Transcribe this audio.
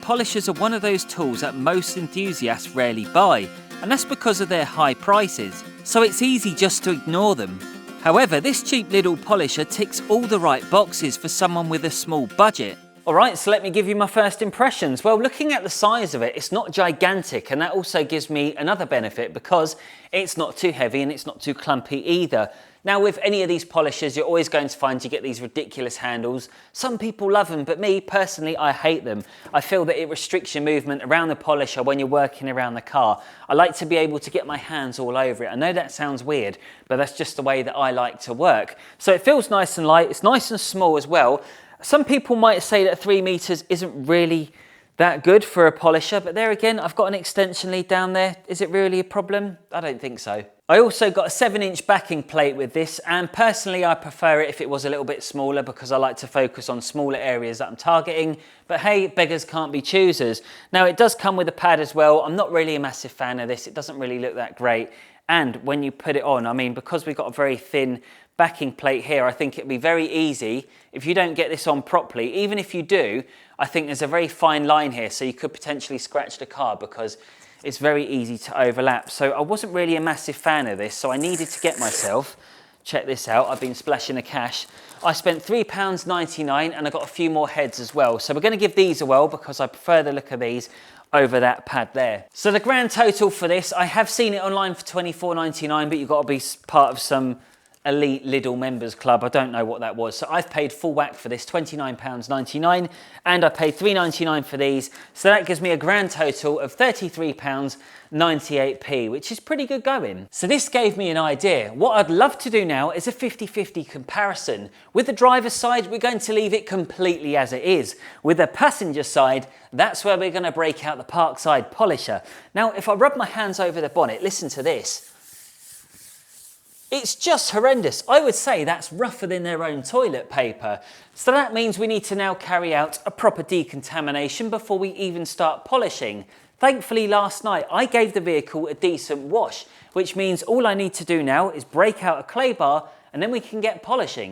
Polishers are one of those tools that most enthusiasts rarely buy, and that's because of their high prices, so it's easy just to ignore them. However, this cheap Lidl polisher ticks all the right boxes for someone with a small budget. Alright, so let me give you my first impressions. Well, looking at the size of it, it's not gigantic, and that also gives me another benefit because it's not too heavy and it's not too clumpy either. Now, with any of these polishers, you're always going to find you get these ridiculous handles. Some people love them, but me, personally, I hate them. I feel that it restricts your movement around the polisher when you're working around the car. I like to be able to get my hands all over it. I know that sounds weird, but that's just the way that I like to work. So it feels nice and light. It's nice and small as well. Some people might say that 3 meters isn't really that good for a polisher, but there again, I've got an extension lead down there. Is it really a problem? I don't think so. I also got a 7-inch backing plate with this, and personally I prefer it if it was a little bit smaller because I like to focus on smaller areas that I'm targeting, but hey, beggars can't be choosers. Now it does come with a pad as well. I'm not really a massive fan of this. It doesn't really look that great, and when you put it on, I mean, because we've got a very thin backing plate here, I think it'd be very easy if you don't get this on properly. Even if you do, I think there's a very fine line here, so you could potentially scratch the car because it's very easy to overlap. So I wasn't really a massive fan of this, so I needed to get myself, check this out, I've been splashing the cash. I spent £3.99 and I got a few more heads as well. So we're going to give these a whirl because I prefer the look of these over that pad there. So the grand total for this, I have seen it online for £24.99, but you've got to be part of some elite Lidl members club. I don't know what that was. So I've paid full whack for this, £29.99, and I paid £3.99 for these. So that gives me a grand total of £33.98, which is pretty good going. So this gave me an idea. What I'd love to do now is a 50-50 comparison. With the driver's side, we're going to leave it completely as it is. With the passenger side, that's where we're going to break out the Parkside polisher. Now, if I rub my hands over the bonnet, listen to this. It's just horrendous. I would say that's rougher than their own toilet paper. So that means we need to now carry out a proper decontamination before we even start polishing. Thankfully, last night I gave the vehicle a decent wash, which means all I need to do now is break out a clay bar and then we can get polishing.